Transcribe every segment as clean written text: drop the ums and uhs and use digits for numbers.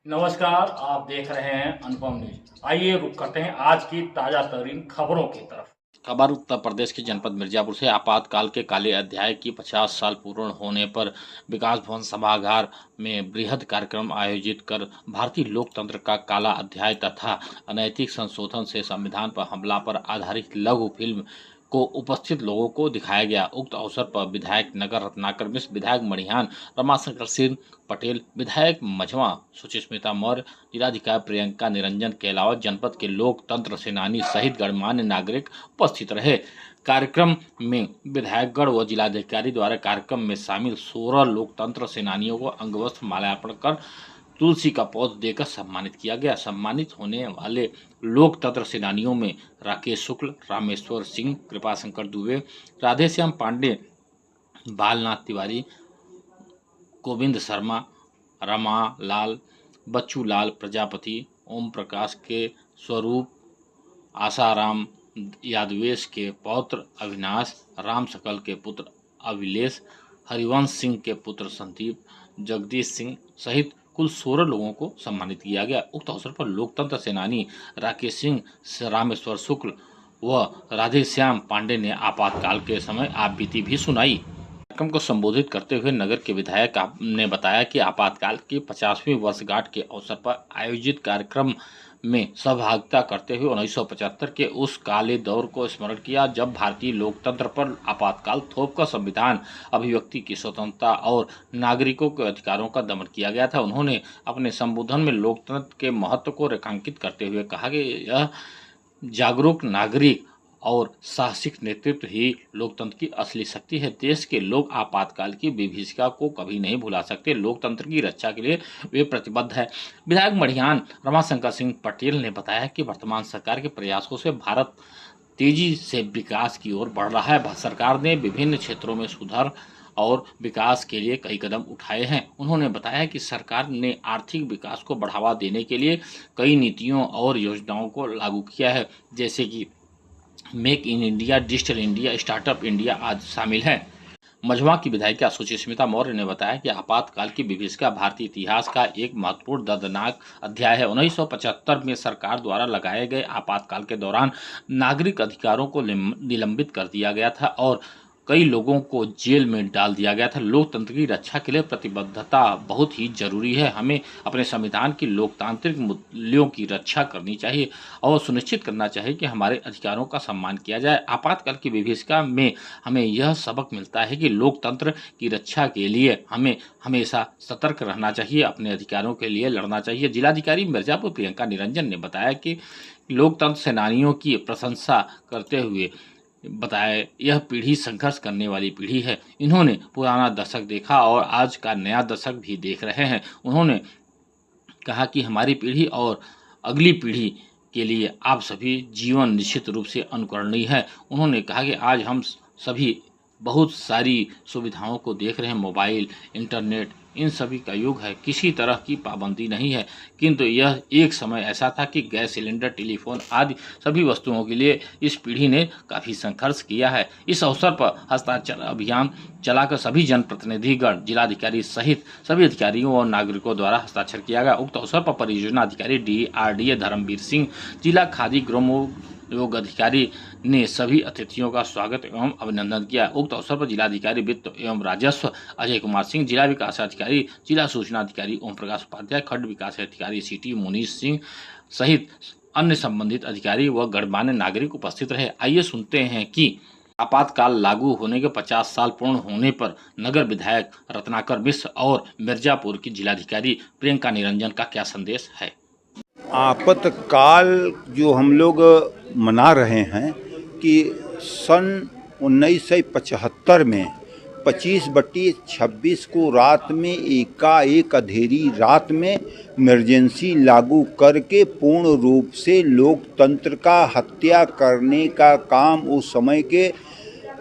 नमस्कार, आप देख रहे हैं अनुपम न्यूज। आइए रुक करते हैं आज की ताजा तरीन खबरों की तरफ। खबर उत्तर प्रदेश के जनपद मिर्जापुर से। आपातकाल के काले अध्याय की 50 साल पूर्ण होने पर विकास भवन सभागार में बृहद कार्यक्रम आयोजित कर भारतीय लोकतंत्र का काला अध्याय तथा अनैतिक संशोधन से संविधान पर हमला पर आधारित लघु फिल्म को उपस्थित लोगों को दिखाया गया। उक्त अवसर पर विधायक नगर रत्नाकर मिश्र, विधायक मणिहान, रमाशंकर सिंह पटेल, विधायक मझवा सुचिस्मिता मौर्य, जिलाधिकारी प्रियंका निरंजन के अलावा जनपद के लोकतंत्र सेनानी सहित गणमान्य नागरिक उपस्थित रहे। कार्यक्रम में विधायकगण व जिलाधिकारी द्वारा कार्यक्रम में शामिल 16 लोकतंत्र सेनानियों को अंगवस्त्र माल्यार्पण कर तुलसी का पौध देकर सम्मानित किया गया। सम्मानित होने वाले लोकतंत्र सेनानियों में राकेश शुक्ल, रामेश्वर सिंह, कृपाशंकर दुबे, राधेश्याम पांडे, बालनाथ तिवारी, गोविंद शर्मा, रमा लाल, बच्चू लाल प्रजापति, ओम प्रकाश के स्वरूप, आसाराम यादवेश के पौत्र अविनाश, राम सकल के पुत्र अभिलेष, हरिवंश सिंह के पुत्र संदीप, जगदीश सिंह सहित कुल 16 लोगों को सम्मानित किया गया। उक्त अवसर पर लोकतंत्र सेनानी राकेश सिंह, रामेश्वर शुक्ल व राधेश्याम पांडे ने आपातकाल के समय आप बीती भी सुनाई। कार्यक्रम को संबोधित करते हुए नगर के विधायक ने बताया कि आपातकाल की 50वीं वर्षगांठ के अवसर पर आयोजित कार्यक्रम में सहभागिता करते हुए 1975 के उस काले दौर को स्मरण किया जब भारतीय लोकतंत्र पर आपातकाल थोपकर संविधान, अभिव्यक्ति की स्वतंत्रता और नागरिकों के अधिकारों का दमन किया गया था। उन्होंने अपने संबोधन में लोकतंत्र के महत्व को रेखांकित करते हुए कहा कि यह जागरूक नागरिक और साहसिक नेतृत्व ही लोकतंत्र की असली शक्ति है। देश के लोग आपातकाल की विभीषिका को कभी नहीं भुला सकते। लोकतंत्र की रक्षा के लिए वे प्रतिबद्ध है। विधायक मणिहान रमाशंकर सिंह पटेल ने बताया कि वर्तमान सरकार के प्रयासों से भारत तेजी से विकास की ओर बढ़ रहा है। सरकार ने विभिन्न क्षेत्रों में सुधार और विकास के लिए कई कदम उठाए हैं। उन्होंने बताया कि सरकार ने आर्थिक विकास को बढ़ावा देने के लिए कई नीतियों और योजनाओं को लागू किया है, जैसे कि make in India, digital India, startup India आदि शामिल हैं। मझवा की विधायिका सुचिस्मिता मौर्य ने बताया कि आपातकाल की विभीषिका भारतीय इतिहास का एक महत्वपूर्ण दर्दनाक अध्याय है। 1975 में सरकार द्वारा लगाए गए आपातकाल के दौरान नागरिक अधिकारों को निलंबित कर दिया गया था और कई लोगों को जेल में डाल दिया गया था। लोकतंत्र की रक्षा के लिए प्रतिबद्धता बहुत ही जरूरी है। हमें अपने संविधान की लोकतांत्रिक मूल्यों की रक्षा करनी चाहिए और सुनिश्चित करना चाहिए कि हमारे अधिकारों का सम्मान किया जाए। आपातकाल की विभीषिका में हमें यह सबक मिलता है कि लोकतंत्र की रक्षा के लिए हमें हमेशा सतर्क रहना चाहिए, अपने अधिकारों के लिए लड़ना चाहिए। जिलाधिकारी मिर्जापुर प्रियंका निरंजन ने बताया कि लोकतंत्र सेनानियों की प्रशंसा करते हुए बताया यह पीढ़ी संघर्ष करने वाली पीढ़ी है। इन्होंने पुराना दशक देखा और आज का नया दशक भी देख रहे हैं। उन्होंने कहा कि हमारी पीढ़ी और अगली पीढ़ी के लिए आप सभी जीवन निश्चित रूप से अनुकरणीय है। उन्होंने कहा कि आज हम सभी बहुत सारी सुविधाओं को देख रहे हैं, मोबाइल, इंटरनेट, इन सभी का युग है, किसी तरह की पाबंदी नहीं है। किंतु यह एक समय ऐसा था कि गैस सिलेंडर, टेलीफोन आदि सभी वस्तुओं के लिए इस पीढ़ी ने काफ़ी संघर्ष किया है। इस अवसर पर हस्ताक्षर अभियान चलाकर सभी जनप्रतिनिधिगण, जिलाधिकारी सहित सभी अधिकारियों और नागरिकों द्वारा हस्ताक्षर किया गया। उक्त अवसर पर परियोजना अधिकारी DRDA धर्मवीर सिंह, जिला खादी ग्रामोद्योग अधिकारी ने सभी अतिथियों का स्वागत एवं अभिनंदन किया। उक्त अवसर पर जिलाधिकारी वित्त एवं राजस्व अजय कुमार सिंह, जिला विकास अधिकारी, जिला सूचना अधिकारी ओम प्रकाश उपाध्याय, खंड विकास अधिकारी सिटी मुनीष सिंह सहित अन्य संबंधित अधिकारी व गणमान्य नागरिक उपस्थित रहे। आइए सुनते हैं कि आपातकाल लागू होने के 50 साल पूर्ण होने पर नगर विधायक रत्नाकर मिश्र और मिर्जापुर की जिलाधिकारी प्रियंका निरंजन का क्या संदेश है। आपातकाल जो हम लोग मना रहे हैं कि सन 1975 में 25/26 को रात में एकाएक अंधेरी रात में इमरजेंसी लागू करके पूर्ण रूप से लोकतंत्र का हत्या करने का काम उस समय के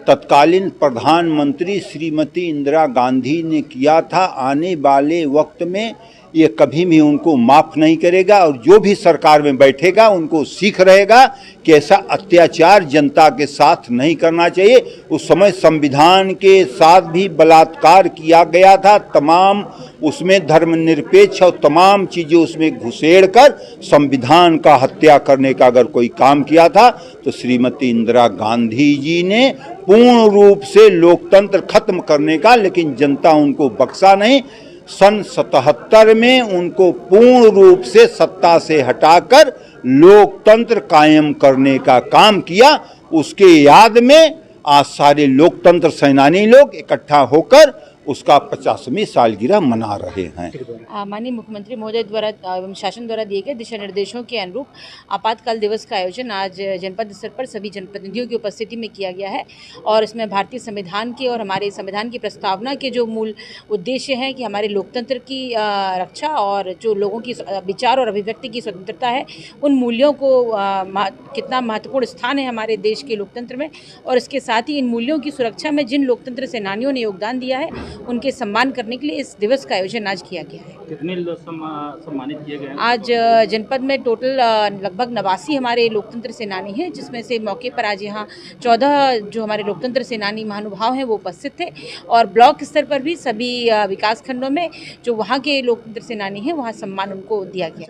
तत्कालीन प्रधानमंत्री श्रीमती इंदिरा गांधी ने किया था। आने वाले वक्त में ये कभी भी उनको माफ़ नहीं करेगा और जो भी सरकार में बैठेगा उनको सीख रहेगा कि ऐसा अत्याचार जनता के साथ नहीं करना चाहिए। उस समय संविधान के साथ भी बलात्कार किया गया था, तमाम उसमें धर्मनिरपेक्ष और तमाम चीज़ें उसमें घुसेड़ कर संविधान का हत्या करने का अगर कोई काम किया था तो श्रीमती इंदिरा गांधी जी ने पूर्ण रूप से लोकतंत्र खत्म करने का, लेकिन जनता उनको बख्शा नहीं। सन 77 में उनको पूर्ण रूप से सत्ता से हटाकर लोकतंत्र कायम करने का काम किया। उसके याद में आज सारे लोकतंत्र सेनानी लोग इकट्ठा होकर उसका 50वीं सालगिरह मना रहे हैं। माननीय मुख्यमंत्री महोदय द्वारा एवं शासन द्वारा दिए गए दिशा निर्देशों के अनुरूप आपातकाल दिवस का आयोजन आज जनपद स्तर पर सभी जनप्रतिनिधियों की उपस्थिति में किया गया है और इसमें भारतीय संविधान के और हमारे संविधान की प्रस्तावना के जो मूल उद्देश्य हैं कि हमारे लोकतंत्र की रक्षा और जो लोगों की विचार और अभिव्यक्ति की स्वतंत्रता है, उन मूल्यों को कितना महत्वपूर्ण स्थान है हमारे देश के लोकतंत्र में, और इसके साथ ही इन मूल्यों की सुरक्षा में जिन लोकतंत्र सेनानियों ने योगदान दिया है उनके सम्मान करने के लिए इस दिवस का आयोजन आज किया गया है। कितने लोग सम्मानित किए गए हैं? आज जनपद में टोटल लगभग 89 हमारे लोकतंत्र सेनानी हैं, जिसमें से मौके पर आज यहाँ 14 जो हमारे लोकतंत्र सेनानी महानुभाव हैं वो उपस्थित थे और ब्लॉक स्तर पर भी सभी विकास खंडों में जो वहाँ के लोकतंत्र सेनानी हैं वहाँ सम्मान उनको दिया गया।